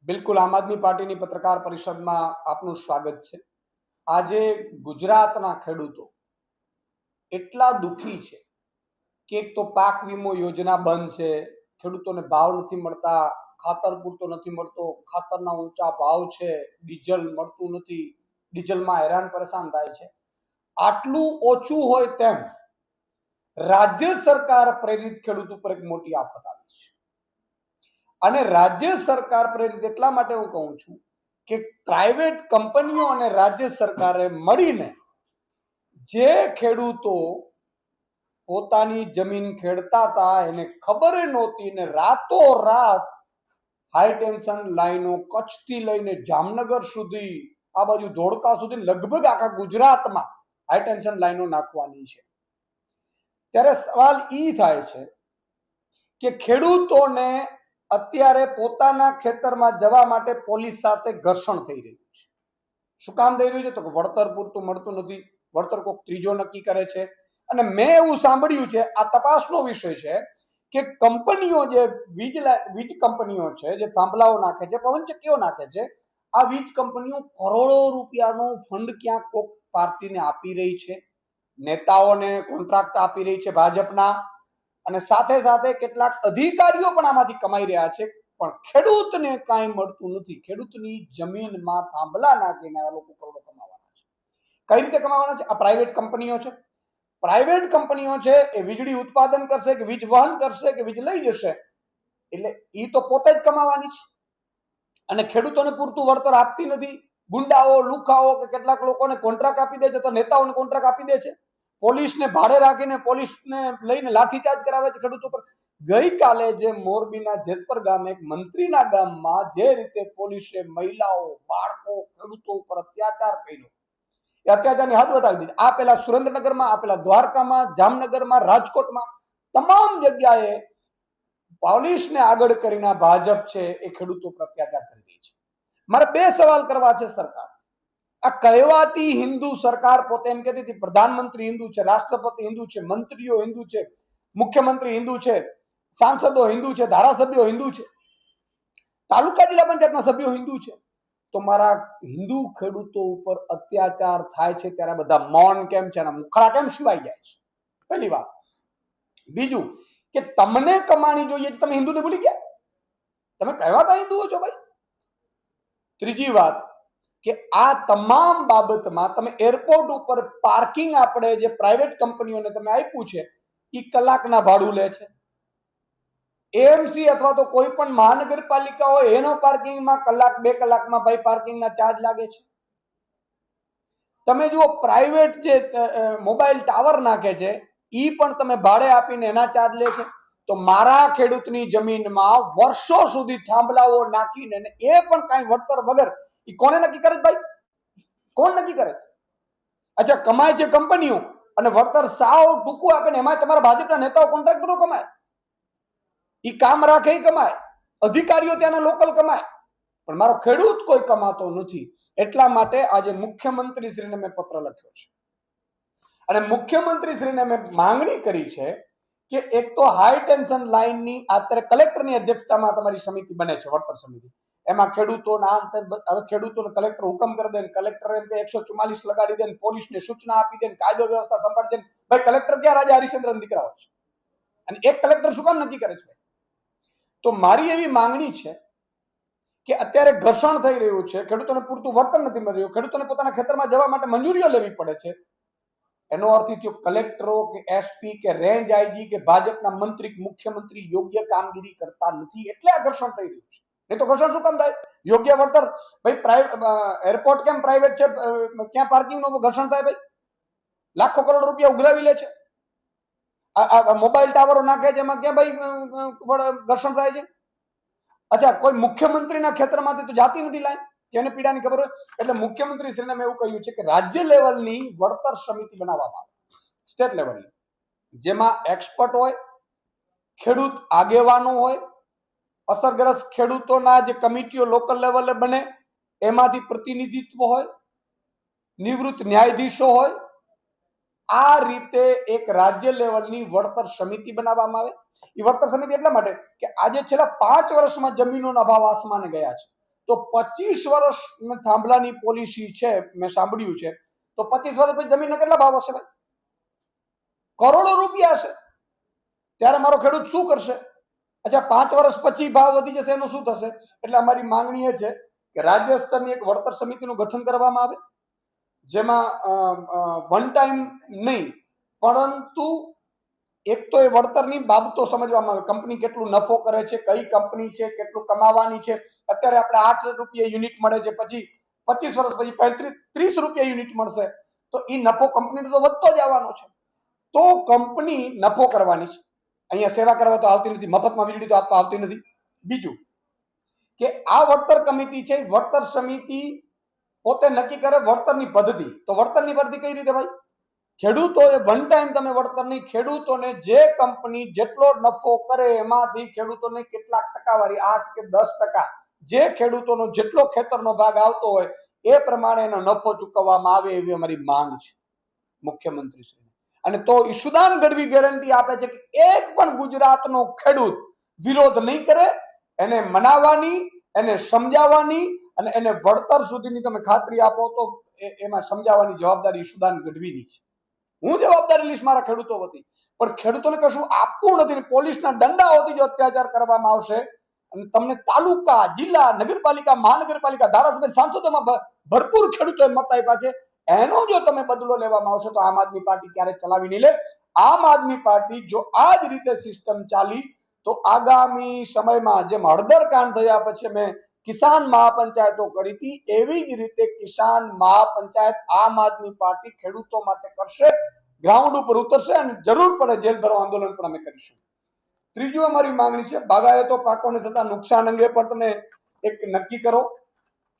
બિલકુલ આમ આદમી પાર્ટીની પત્રકાર પરિષદમાં આપનું સ્વાગત છે। આજે ગુજરાતના ખેડૂતો એટલા દુઃખી છે કે એક તો પાક વીમો યોજના બંધ છે, ખેડૂતોને ભાવ નથી મળતા, ખાતર પૂરતો નથી મળતો, ખાતરના ઊંચા ભાવ છે, ડીઝલ મળતું નથી, ડીઝલમાં હેરાન પરેશાન થાય છે। આટલું ઓછું હોય તેમ રાજ્ય સરકાર પ્રેરિત ખેડૂત ઉપર એક મોટી આફત આવી છે। અને રાજ્ય સરકાર પ્રેરિત એટલા માટે હું કહું છું કે પ્રાઇવેટ કંપનીઓ અને રાજ્ય સરકારે મળીને જે ખેડૂતો પોતાની જમીન ખેડતા હતા એને ખબર નહોતી ને રાતોરાત હાઈ ટેન્શન લાઈનો કચ્છથી લઈને જામનગર સુધી, આ બાજુ ધોળકા સુધી, લગભગ આખા ગુજરાતમાં હાઈ ટેન્શન લાઈનો નાખવાની છે। ત્યારે સવાલ ઈ થાય છે કે ખેડૂતોને અત્યારે પોતાના ખેતરમાં જવા માટે પોલીસ સાથે ઘર્ષણ થઈ રહ્યું છે। શું કામ થઈ રહ્યું છે? તો કે વળતર પૂરતું મળતું નથી, વળતર કોઈક ત્રીજો નક્કી કરે છે। અને મેં એવું સાંભળ્યું છે, આ તપાસનો વિષય છે કે કંપનીઓ જે વીજ કંપનીઓ છે, જે થાંભલાઓ નાખે છે, પવનચક્કીઓ નાખે છે, આ વીજ કંપનીઓ કરોડો રૂપિયાનો ફંડ ક્યાંક કોઈક પાર્ટીને આપી રહી છે, નેતાઓને કોન્ટ્રાક્ટ આપી રહી છે ભાજપના, અને સાથે સાથે કેટલાક અધિકારીઓ પણ આમાંથી કમાઈ રહ્યા છે, પણ ખેડૂતને કાંઈ મળતું નથી। ખેડૂતની જમીનમાં થાંભલા નાખીને આ લોકો કરોડો કમાવાના છે। કઈ રીતે કમાવાના છે? આ પ્રાઇવેટ કંપનીઓ છે, પ્રાઇવેટ કંપનીઓ છે એ વીજળી ઉત્પાદન કરશે કે વીજ વહન કરશે કે વીજ લઈ જશે, એટલે એ તો પોતે જ કમાવાની છે। અને ખેડૂતોને પૂરતું વળતર આપતી નથી। ગુંડાઓ, લુખાઓ કે કેટલાક લોકોને કોન્ટ્રાક્ટ આપી દે છે, તો નેતાઓને કોન્ટ્રાક્ટ આપી દે છે, પોલીસને ભાડે રાખીને પોલીસને લઈને લાઠીચાર્જ કરાવે છે ખેડૂતો પર। ગઈકાલે જે મોરબીના જેતપર ગામે એક મંત્રીના ગામમાં જે રીતે પોલીસે મહિલાઓ, બાળકો, ખેડૂતો ઉપર અત્યાચાર કર્યો, એ અત્યાચારની હદ વટાવી દીધી। આ પેલા સુરેન્દ્રનગરમાં, આ પેલા દ્વારકામાં, જામનગરમાં, રાજકોટમાં, તમામ જગ્યાએ પોલીસને આગળ કરીને ભાજપ છે એ ખેડૂતો પર અત્યાચાર કરી રહી છે। મારે બે સવાલ કરવા છે સરકાર। આ કહેવાતી હિન્દુ સરકાર પોતે એમ કહેતી હતી પ્રધાનમંત્રી હિન્દુ છે, રાષ્ટ્રપતિ હિન્દુ છે, મંત્રીઓ હિન્દુ છે, મુખ્યમંત્રી હિન્દુ છે, સાંસદો હિન્દુ છે, ધારાસભ્યો હિન્દુ છે, તાલુકા જિલ્લા પંચાયતના સભ્યો હિન્દુ છે, તો મારા હિન્દુ ખેડૂતો ઉપર અત્યાચાર થાય છે ત્યારે બધા મૌન કેમ છે, એના મુખડા કેમ સિવાય જાય છે? પહેલી વાત। બીજું કે તમને કમાણી જોઈએ, તમે હિન્દુને ભૂલી ગયા? તમે કહેવાતા હિન્દુઓ છો ભાઈ? ત્રીજી વાત કે આ તમામ બાબતમાં તમે એરપોર્ટ ઉપર પાર્કિંગ આપણે જે પ્રાઇવેટ કંપનીઓને તમે આપ્યું છે એ કલાકના ભાડું લે છે। એએમસી અથવા તો કોઈ પણ મહાનગરપાલિકા હોય એનો પાર્કિંગમાં કલાક, 2 કલાકમાં ભાઈ પાર્કિંગના ચાર્જ લાગે છે। તમે જુઓ પ્રાઇવેટ જે મોબાઈલ ટાવર નાખે છે એ પણ તમે ભાડે આપીને એના ચાર્જ લે છે। તો મારા ખેડૂતની જમીનમાં વર્ષો સુધી થાંભલાઓ નાખીને એ પણ કાંઈ વળતર વગર, એ કોને નક્કી કરે છે ભાઈ? કોણ નક્કી કરે છે? અચ્છા, કમાય છે કંપનીઓ અને વળતર સાવ ટૂંકું આપે ને એમાં તમારા ભાજપના નેતાઓ, કોન્ટ્રાક્ટરો કમાય, એ કામ રાખે એ કમાય, અધિકારીઓ ત્યાંના લોકલ કમાય, પણ મારો ખેડૂત કોઈ કમાતો નથી। એટલા માટે આજે મુખ્યમંત્રીશ્રીને મેં પત્ર લખ્યો છે અને મુખ્યમંત્રીશ્રીને મેં માંગણી કરી છે કે એક તો હાઈ ટેન્શન લાઈનની અત્યારે કલેક્ટરની અધ્યક્ષતામાં તમારી સમિતિ બને છે, વળતર સમિતિ, એમાં ખેડૂતોના હવે ખેડૂતોને કલેક્ટર હુકમ કરી દે, કલેક્ટર એમ કે 144 લગાડી દે, પોલીસને સૂચના આપી દે, કાયદો વ્યવસ્થા સંભાળી દે, ભાઈ કલેક્ટર ક્યાં રાજા હરિશ્ચંદ્રન દીકરાઓ છે? અને એક કલેક્ટર શું કામ નક્કી કરે છે? તો મારી એવી માંગણી છે કે અત્યારે ઘર્ષણ થઈ રહ્યું છે, ખેડૂતોને પૂરતું વળતર નથી મળી રહ્યું, ખેડૂતોને પોતાના ખેતરમાં જવા માટે મંજૂરીઓ લેવી પડે છે, એનો અર્થ એ થયો કલેક્ટરો કે એસપી કે રેન્જ આઈજી કે ભાજપના મંત્રી, મુખ્યમંત્રી યોગ્ય કામગીરી કરતા નથી, એટલે આ ઘર્ષણ થઈ રહ્યું છે। નહીં તો ઘર્ષણ શું કામ થાય? યોગ્ય વળતર, ભાઈ એરપોર્ટ કેમ પ્રાઇવેટ છે, ક્યાં પાર્કિંગનું ઘર્ષણ થાય? ભાઈ લાખો કરોડ રૂપિયા ઉઘરાવી લે છે, મોબાઈલ ટાવરો નાખે છે, એમાં ક્યાં ભાઈ ઘર્ષણ થાય છે? અચ્છા, કોઈ મુખ્યમંત્રીના ખેતરમાંથી તો જાતી નથી લાઈન, જેને પીડાની ખબર હોય। એટલે મુખ્યમંત્રીશ્રીને મેં એવું કહ્યું છે કે રાજ્ય લેવલની વળતર સમિતિ બનાવવામાં આવે, સ્ટેટ લેવલની, જેમાં એક્સપર્ટ હોય, ખેડૂત આગેવાનો હોય, અસરગ્રસ્ત ખેડૂતોના જે કમિટીઓ લોકલ લેવલે બને એમાંથી પ્રતિનિધિત્વ હોય, નિવૃત્ત ન્યાયાધીશો હોય, આ રીતે એક રાજ્ય લેવલની વળતર સમિતિ બનાવવામાં આવે। એ વળતર સમિતિ એટલા માટે કે આજે છેલ્લા 5 વર્ષમાં જમીનોના ભાવ આસમાને ગયા છે, તો 25 વર્ષ થાંભલાની પોલિસી છે, મેં સાંભળ્યું છે, તો 25 વર્ષ પછી જમીનના કેટલા ભાવ હશે ભાઈ? કરોડો રૂપિયા છે. ત્યારે મારો ખેડૂત શું કરશે? અચ્છા, 5 વર્ષ પછી ભાવ વધી જશે, એનું શું થશે? એટલે અમારી માંગણી એ છે કે રાજ્ય સ્તરની એક વળતર સમિતિનું ગઠન કરવામાં આવે, જેમાં વન ટાઈમ નહીં, પરંતુ એક તો એ વળતરની બાબતો સમજવામાં આવે. કંપની કેટલું નફો કરે છે, કઈ કંપની છે, કેટલું કમાવાની છે. અત્યારે આપણે 8 રૂપિયા યુનિટ મળે છે, પછી 25 વર્ષ પછી 30 રૂપિયા યુનિટ મળશે, તો એ નફો કંપનીનો તો વધતો જ આવવાનો છે. તો કંપની નફો કરવાની છે, અહીંયા સેવા કરવા તો આવતી નથી, મફતમાં વીજળી તો આપવા આવતી નથી. બીજું કે આ વળતર કમિટી છે, વળતર સમિતિ પોતે નક્કી કરે વળતરની પદ્ધતિ. તો વળતરની પદ્ધતિ કઈ રીતે ભાઈ? ખેડૂતોએ વન ટાઈમ તમે વળતર નહીં, ખેડૂતોને જે કંપની જેટલો નફો કરે એમાંથી ખેડૂતોને કેટલાક ટકાવારી 8 કે 10%, જે ખેડૂતોનો જેટલો ખેતરનો ભાગ આવતો હોય એ પ્રમાણે એનો નફો ચૂકવવામાં આવે, એવી અમારી માંગ છે મુખ્યમંત્રી શ્રી. અને તો ઈશુદાન ગઢવી ગેરંટી આપે છે કે એક પણ ગુજરાતનો ખેડૂત વિરોધ નહીં કરે, એને મનાવવાની, એને સમજાવવાની અને એને વળતર સુધીની તમે ખાતરી આપો તો એમાં સમજાવવાની જવાબદારી ઈશુદાન ગઢવીની છે. હું જવાબદારી લઈશ મારા ખેડૂતો વતી, પણ ખેડૂતોને કશું આપવું નથી. પોલીસના દંડાઓથી જો અત્યાચાર કરવામાં આવશે અને તમને તાલુકા, જિલ્લા, નગરપાલિકા, મહાનગરપાલિકા, ધારાસભ્ય, સાંસદોમાં ભરપૂર ખેડૂતોએ મત આપ્યા છે, એનો જો તમે બદલો લેવામાં આવશે તો આમ આદમી પાર્ટી ક્યારેય ચલાવી નહીં લે. આમ આદમી પાર્ટી જો આ જ રીતે સિસ્ટમ ચાલી તો આગામી સમયમાં જેમ હળદર કાંડ થયા પછી મેં કિસાન મહાપંચાયતો કરી હતી, એવી જ રીતે કિસાન મહાપંચાયત આમ આદમી પાર્ટી ખેડૂતો માટે કરશે, ગ્રાઉન્ડ ઉપર ઉતરશે અને જરૂર પડે જેલ ભરો આંદોલન પણ અમે કરીશું. ત્રીજું અમારી માંગણી છે, બાગાયતો પાકોને થતા નુકસાન અંગે પણ તમે એક નક્કી કરો.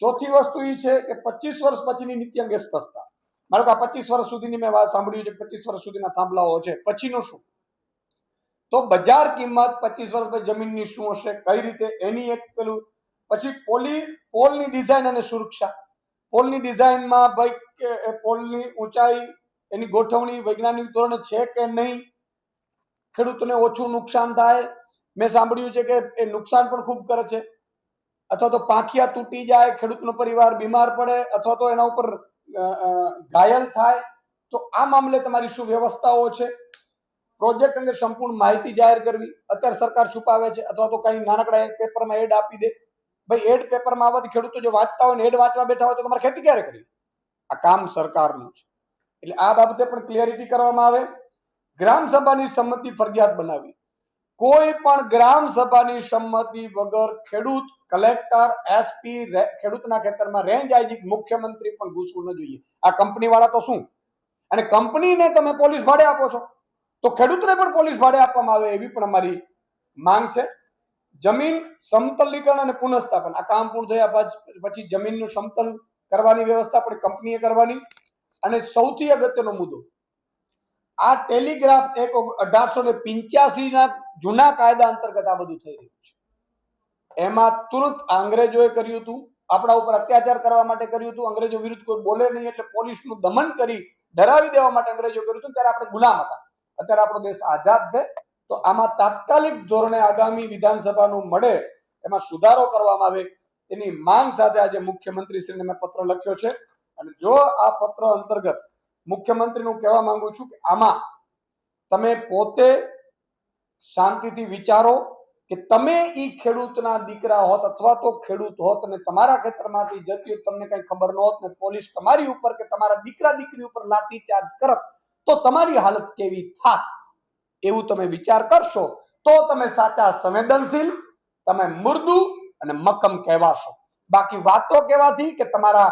ચોથી વસ્તુ એ છે કે 25 વર્ષ પછીની નીતિ અંગે સ્પષ્ટતા. મારો કે આ 25 વર્ષ સુધીની મેં વાત સાંભળ્યું છે, 25 વર્ષ સુધીના થાંભલાઓ છે, પછીનું શું? તો બજાર કિંમત 25 વર્ષ પછી જમીનની શું હશે, કઈ રીતે, એની એક પેલું. પછી પોલની ડિઝાઇન અને સુરક્ષા. પોલની ડિઝાઇનમાં ભાઈ પોલની ઊંચાઈ, એની ગોઠવણી વૈજ્ઞાનિક ધોરણે છે કે નહીં, ખેડૂતોને ઓછું નુકસાન થાય. મેં સાંભળ્યું છે કે એ નુકસાન પણ ખૂબ કરે છે, અથવા તો પાંખિયા તૂટી જાય, ખેડૂતનો પરિવાર બીમાર પડે, અથવા તો એના ઉપર ઘાયલ થાય. તો આ મામલે તમારી શું વ્યવસ્થાઓ છે? પ્રોજેક્ટ અંગે સંપૂર્ણ માહિતી જાહેર કરવી. અત્યારે સરકાર છુપાવે છે, અથવા તો કઈ નાનકડા પેપરમાં એડ આપી દે. ભાઈ એડ પેપરમાં આવવાથી ખેડૂતો જો વાંચતા હોય ને એડ વાંચવા બેઠા હોય તો તમારે ખેતી ક્યારે કરવી? આ કામ સરકારનું છે. એટલે આ બાબતે પણ ક્લિયરિટી કરવામાં આવે. ગ્રામ સભાની સંમતિ ફરજિયાત બનાવી. કોઈ પણ ગ્રામ સભાની સંમતિ વગર ખેડૂત, કલેક્ટર, એસપી ખેડૂતના ખેતરમાં રેન્જ આઈજી, મુખ્યમંત્રી પણ ઘૂસવું ન જોઈએ. આ કંપની વાળા તો શું, અને કંપનીને તમે પોલીસ ભાડે આપો છો તો ખેડૂતને પણ પોલીસ ભાડે આપવામાં આવે, એવી પણ અમારી માંગ છે. જમીન સમતલીકરણ અને પુનઃસ્થાપન. આ કામ પૂર્ણ થયા પછી જમીનનું સમતલ કરવાની વ્યવસ્થા પણ કંપનીએ કરવાની. અને સૌથી અગત્યનો મુદ્દો, આ ટેલિગ્રાફ એક્ટ 1885ના જૂના કાયદા અંતર્ગત આ બધું થઈ રહ્યું છે. એમાં તુરંત અંગ્રેજોએ કર્યું હતું, આપણા ઉપર અત્યાચાર કરવા માટે કર્યું હતું. અંગ્રેજો વિરુદ્ધ કોઈ બોલે નહીં એટલે પોલીસનું દમન કરી ડરાવી દેવા માટે અંગ્રેજો કર્યું હતું. ત્યારે આપણે ગુલામ હતા. અત્યારે આપણો દેશ આઝાદ છે. તો આમાં તાત્કાલિક ધોરણે આગામી વિધાનસભાનું મળે એમાં સુધારો કરવામાં આવે, એની માંગ સાથે આજે મુખ્યમંત્રીશ્રીને મેં પત્ર લખ્યો છે. અને જો આ પત્ર અંતર્ગત મુખ્યમંત્રીનું કહેવા માંગુ છું કે આમાં તમે પોતે શાંતિથી વિચારો કે તમે ઈ ખેડૂતના દીકરા હોત અથવા તો ખેડૂત હોત અને તમારા ખેતરમાંથી જતી તમને કઈ ખબર ન હોત ને પોલીસ તમારી ઉપર કે તમારા દીકરા દીકરી ઉપર લાઠી ચાર્જ કરત તો તમારી હાલત કેવી થાત, એવું તમે વિચાર કરશો તો તમે સાચા સંવેદનશીલ, તમે મૃદુ અને મક્કમ કહેવાશો. બાકી વાતો કહેવાથી કે તમારા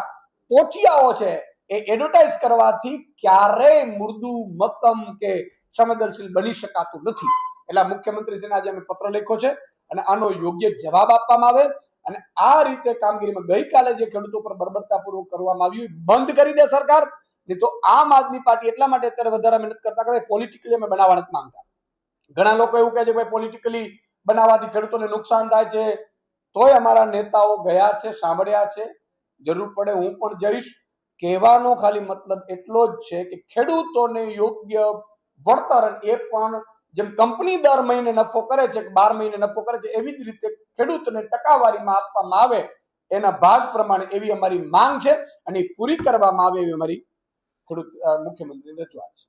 પોચિયાઓ છે એ એડવર્ટાઇઝ કરવાથી ક્યારેય મૃદુ, મક્કમ કે સંવેદનશીલ બની શકાતું નથી. એટલે મુખ્યમંત્રીશ્રીને આજે અમે પત્ર લખ્યો છે અને આનો યોગ્ય જવાબ આપવામાં આવે અને આ રીતે કામગીરીમાં ગઈકાલે જે ખેડૂતો પર બર્બરતાપૂર્વક કરવામાં આવ્યું બંધ કરી દે સરકાર. નહીં તો આમ આદમી પાર્ટી એટલા માટે અત્યારે વધારે મહેનત કરતા કે પોલિટિકલી અમે બનાવવા નથી માંગતા. ઘણા લોકો એવું કહે છે કે ભાઈ પોલિટિકલી બનાવવાથી ખેડૂતોને નુકસાન થાય છે, તોય અમારા નેતાઓ ગયા છે, સાંભળ્યા છે. જરૂર પડે હું પણ જઈશ. કહેવાનો ખાલી મતલબ એટલો જ છે કે ખેડૂતોને યોગ્ય વળતર, એ પણ જેમ કંપની દર મહિને નફો કરે છે, 12 મહિને નફો કરે છે, એવી જ રીતે ખેડૂતને ટકાવારીમાં આપવામાં આવે એના ભાગ પ્રમાણે એવી અમારી માંગ છે અને પૂરી કરવામાં આવે એવી અમારી ખેડૂત મુખ્યમંત્રીની રજૂઆત છે.